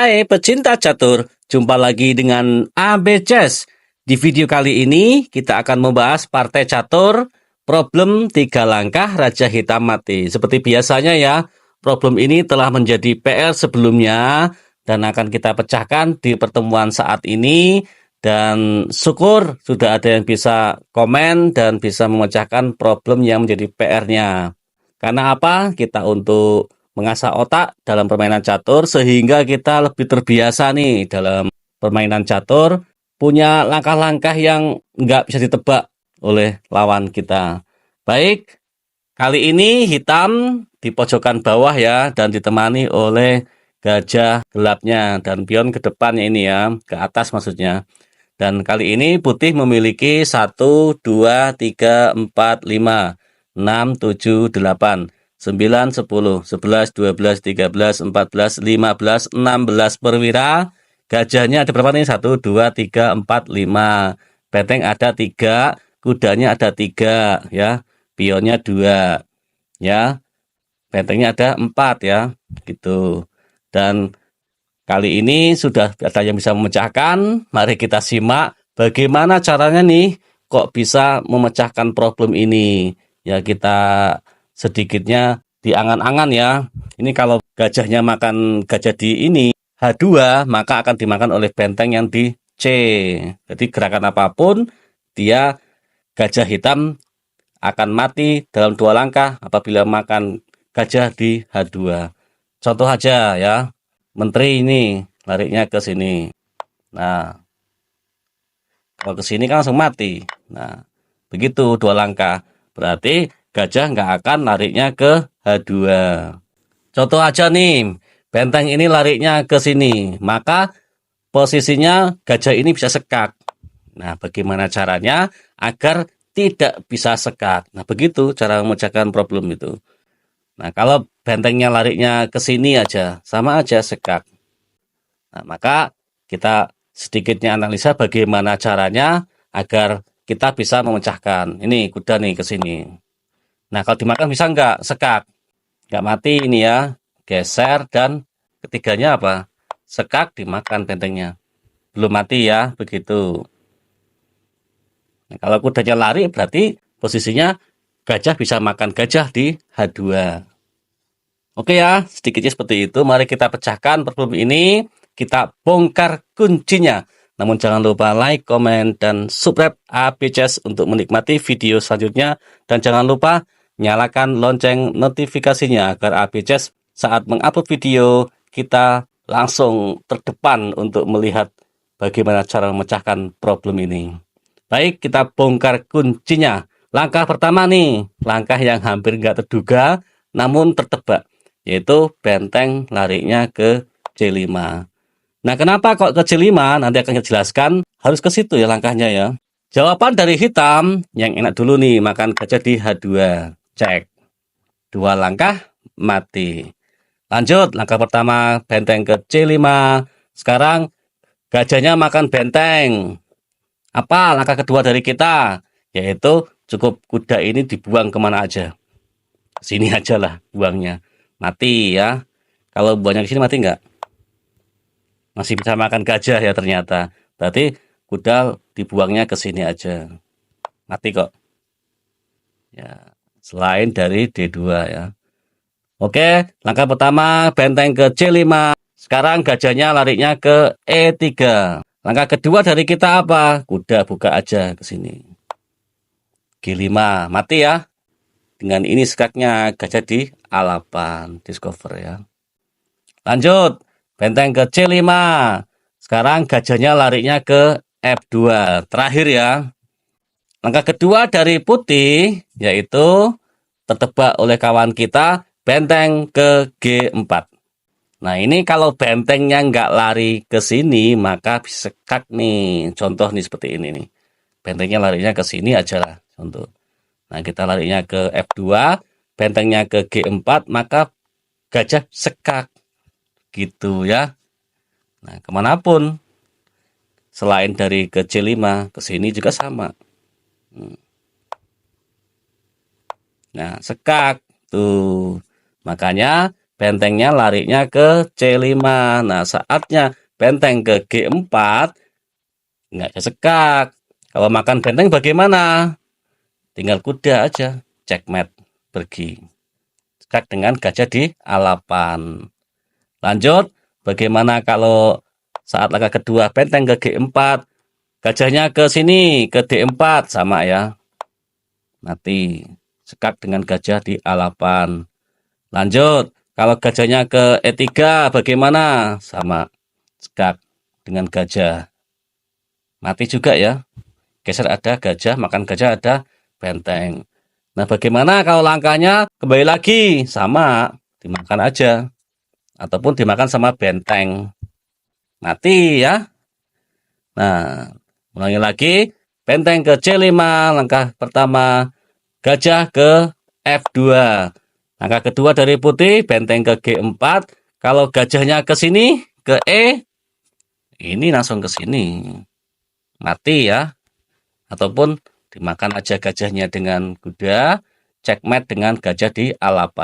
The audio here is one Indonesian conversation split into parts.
Hai pecinta catur, jumpa lagi dengan AB Chess. Di video kali ini kita akan membahas partai catur problem 3 langkah Raja Hitam mati. Seperti biasanya ya, problem ini telah menjadi PR sebelumnya dan akan kita pecahkan di pertemuan saat ini. Dan syukur sudah ada yang bisa komen dan bisa memecahkan problem yang menjadi PR-nya. Karena apa? Kita untuk mengasah otak dalam permainan catur sehingga kita lebih terbiasa nih dalam permainan catur, punya langkah-langkah yang nggak bisa ditebak oleh lawan kita. Baik, kali ini hitam di pojokan bawah ya dan ditemani oleh gajah gelapnya dan pion ke depannya ini ya, ke atas maksudnya. Dan kali ini putih memiliki 1, 2, 3, 4, 5, 6, 7, 8, 9, 10, 11, 12, 13, 14, 15, 16 perwira. Gajahnya ada berapa nih? 1, 2, 3, 4, 5. Benteng ada 3, kudanya ada 3 ya. Pionnya 2 ya. Bentengnya ada 4 ya. Gitu. Dan kali ini sudah ada yang bisa memecahkan. Mari kita simak bagaimana caranya nih kok bisa memecahkan problem ini. Ya kita sedikitnya diangan-angan ya. Ini kalau gajahnya makan gajah di ini H2 maka akan dimakan oleh benteng yang di C. Jadi gerakan apapun dia gajah hitam akan mati dalam 2 langkah apabila makan gajah di H2. Contoh aja ya. Menteri ini larinya ke sini. Nah, kalau ke sini kan langsung mati. Nah, begitu 2 langkah. Berarti gajah nggak akan larinya ke H2. Contoh aja nih, benteng ini larinya ke sini. Maka posisinya gajah ini bisa sekak. Nah, bagaimana caranya agar tidak bisa sekak? Nah, begitu cara memecahkan problem itu. Nah, kalau bentengnya larinya ke sini aja, sama aja sekak. Nah, maka kita sedikitnya analisa bagaimana caranya agar kita bisa memecahkan. Ini kuda nih ke sini. Nah, kalau dimakan bisa nggak? Sekak. Nggak mati ini ya. Geser dan ketiganya apa? Sekak dimakan bentengnya. Belum mati ya, begitu. Nah, kalau kudanya lari berarti posisinya gajah bisa makan gajah di H2. Oke ya, sedikitnya seperti itu. Mari kita pecahkan problem ini. Kita bongkar kuncinya. Namun jangan lupa like, komen, dan subscribe AB Chess untuk menikmati video selanjutnya. Dan jangan lupa nyalakan lonceng notifikasinya agar AB Chess saat mengupload video kita langsung terdepan untuk melihat bagaimana cara memecahkan problem ini. Baik, kita bongkar kuncinya. Langkah pertama nih, langkah yang hampir nggak terduga namun tertebak, yaitu benteng larinya ke C5. Nah, kenapa kok ke C5? Nanti akan kita jelaskan. Harus ke situ ya langkahnya ya. Jawaban dari hitam, yang enak dulu nih, makan gajah di H2. Cek. 2 langkah, mati. Lanjut, langkah pertama, benteng ke C5. Sekarang, gajahnya makan benteng. Apa langkah kedua dari kita? Yaitu, cukup kuda ini dibuang kemana aja. Sini aja lah buangnya. Mati ya. Kalau buangnya di sini mati nggak? Masih bisa makan gajah ya ternyata. Berarti kuda dibuangnya ke sini aja. Mati kok. Ya, selain dari D2 ya. Oke, langkah pertama benteng ke C5. Sekarang gajahnya larinya ke E3. Langkah kedua dari kita apa? Kuda buka aja ke sini. G5, mati ya. Dengan ini sekaknya gajah di A8, discover ya. Lanjut, benteng ke C5. Sekarang gajahnya larinya ke F2. Terakhir ya. Langkah kedua dari putih, yaitu tertebak oleh kawan kita, benteng ke G4. Nah, ini kalau bentengnya nggak lari ke sini, maka bisa sekak nih. Contoh nih seperti ini nih. Bentengnya larinya ke sini aja lah, contoh. Nah, kita larinya ke F2, bentengnya ke G4, maka gajah sekak. Gitu ya. Nah, kemanapun. Selain dari ke C5, ke sini juga sama. Nah, sekak. Tuh. Makanya bentengnya larinya ke C5. Nah, saatnya benteng ke G4, nggak ada sekak. Kalau makan benteng bagaimana? Tinggal kuda aja, checkmate, pergi. Sekak dengan gajah di A8. Lanjut, bagaimana kalau saat langkah kedua benteng ke G4, gajahnya ke sini, ke D4, sama ya. Mati. Sekak dengan gajah di A8. Lanjut, kalau gajahnya ke E3, bagaimana? Sama. Sekak dengan gajah. Mati juga ya. Geser ada gajah, makan gajah ada benteng. Nah, bagaimana kalau langkahnya kembali lagi? Sama, dimakan aja. Ataupun dimakan sama benteng. Mati ya. Nah, ulangi lagi. Benteng ke C5, langkah pertama. Gajah ke F2. Langkah kedua dari putih, benteng ke G4. Kalau gajahnya ke sini, ke E, ini langsung ke sini. Mati ya. Ataupun dimakan aja gajahnya dengan kuda, checkmate dengan gajah di A8.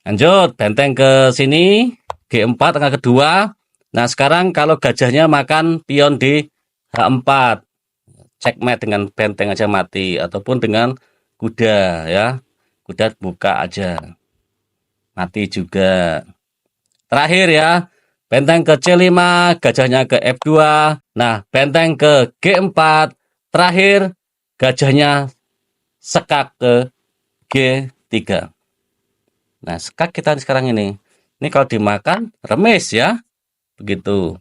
Lanjut, benteng ke sini, G4 langkah kedua. Nah, sekarang kalau gajahnya makan pion di H4, checkmate dengan benteng aja mati, ataupun dengan kuda ya. Kuda buka aja. Mati juga. Terakhir ya, benteng ke C5, gajahnya ke F2. Nah, benteng ke G4. Terakhir, gajahnya sekak ke G3. Nah, sekak kita sekarang ini. Ini kalau dimakan, remis ya. Begitu.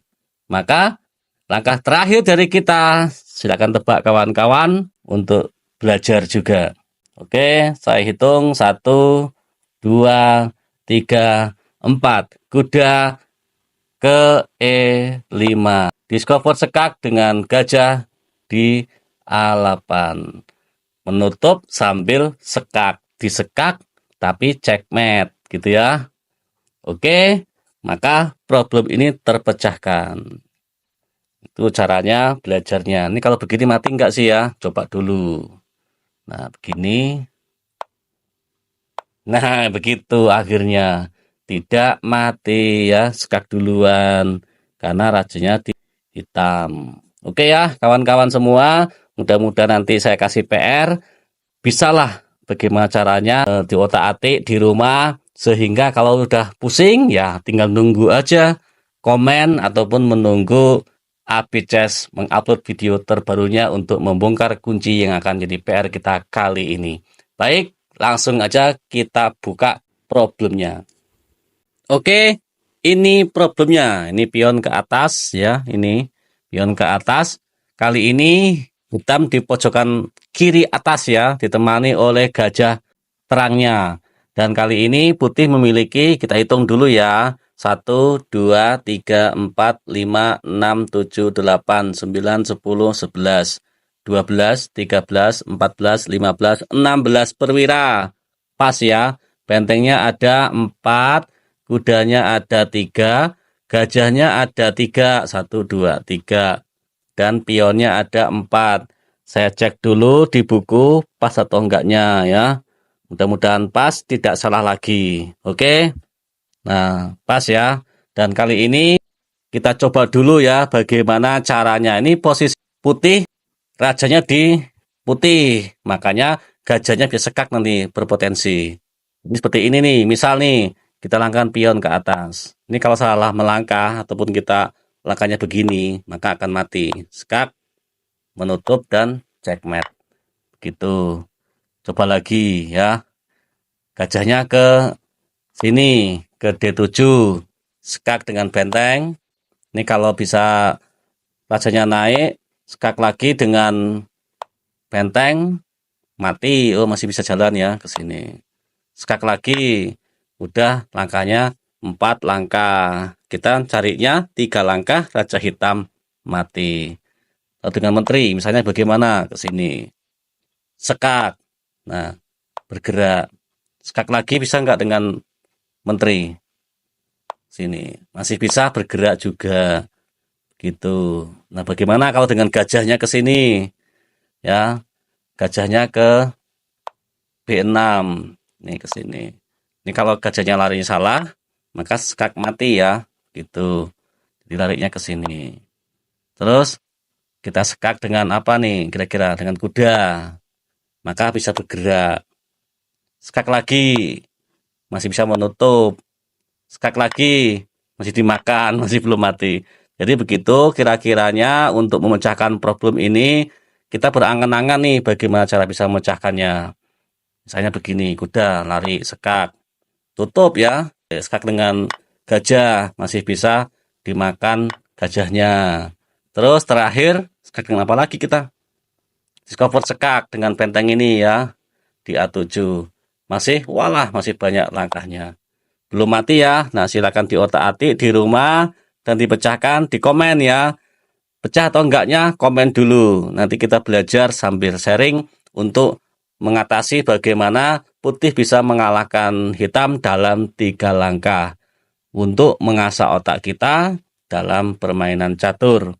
Maka, langkah terakhir dari kita, silakan tebak kawan-kawan untuk belajar juga. Oke, saya hitung 1, 2, 3, 4. Kuda ke E5. Discover sekak dengan gajah di A8. Menutup sambil sekak. Disekak tapi checkmate gitu ya. Oke, maka problem ini terpecahkan. Itu caranya belajarnya. Ini kalau begini mati enggak sih ya? Coba dulu. Nah, begini. Nah, begitu akhirnya. Tidak mati ya, sekak duluan. Karena rajanya hitam. Oke ya, kawan-kawan semua. Mudah-mudahan nanti saya kasih PR. Bisalah bagaimana caranya di otak-atik di rumah. Sehingga kalau udah pusing, ya tinggal nunggu aja. Komen ataupun menunggu ABCS mengupload video terbarunya untuk membongkar kunci yang akan jadi PR kita kali ini. Baik, langsung aja kita buka problemnya. Oke, ini problemnya. Ini pion ke atas ya, ini pion ke atas. Kali ini hitam di pojokan kiri atas ya, ditemani oleh gajah terangnya. Dan kali ini putih memiliki, kita hitung dulu ya. 1, 2, 3, 4, 5, 6, 7, 8, 9, 10, 11, 12, 13, 14, 15, 16 perwira. Pas ya, bentengnya ada 4. Kudanya ada 3, gajahnya ada 3, 1, 2, 3, dan pionnya ada 4. Saya cek dulu di buku pas atau enggaknya ya. Mudah-mudahan pas, tidak salah lagi. Oke. Nah, pas ya. Dan kali ini kita coba dulu ya bagaimana caranya. Ini posisi putih, rajanya di putih. Makanya gajahnya bisa sekak nanti berpotensi. Ini seperti ini nih, misal nih. Kita langkahkan pion ke atas. Ini kalau salah melangkah ataupun kita langkahnya begini, maka akan mati. Sekak, menutup, dan checkmate. Begitu. Coba lagi ya. Gajahnya ke sini, ke D7. Sekak dengan benteng. Ini kalau bisa rajanya naik, sekak lagi dengan benteng, mati. Oh, masih bisa jalan ya ke sini. Sekak lagi. Udah langkahnya 4 langkah. Kita carinya 3 langkah, raja hitam mati. Lalu dengan menteri, misalnya bagaimana ke sini? Sekak. Nah, bergerak. Sekak lagi bisa nggak dengan menteri? Sini. Masih bisa bergerak juga. Gitu. Nah, bagaimana kalau dengan gajahnya ke sini? Ya, gajahnya ke B6. Nih ke sini. Ini kalau gajahnya lari salah, maka skak mati ya, gitu. Jadi larinya ke sini. Terus kita sekak dengan apa nih? Kira-kira dengan kuda, maka bisa bergerak. Sekak lagi, masih bisa menutup. Sekak lagi, masih dimakan, masih belum mati. Jadi begitu kira-kiranya untuk memecahkan problem ini, kita berangan-angan nih bagaimana cara bisa memecahkannya. Misalnya begini, kuda lari sekak, tutup ya. Sekak dengan gajah, masih bisa dimakan gajahnya. Terus terakhir, sekak dengan apa lagi kita? Discover sekak dengan benteng ini ya, di A7. Masih, walah, masih banyak langkahnya. Belum mati ya. Nah, silakan diotak-atik di rumah dan dipecahkan di komen ya. Pecah atau enggaknya komen dulu. Nanti kita belajar sambil sharing untuk mengatasi bagaimana putih bisa mengalahkan hitam dalam 3 langkah. Untuk mengasah otak kita dalam permainan catur.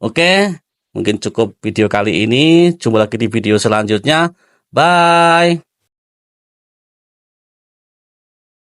Oke, mungkin cukup video kali ini. Jumpa lagi di video selanjutnya. Bye.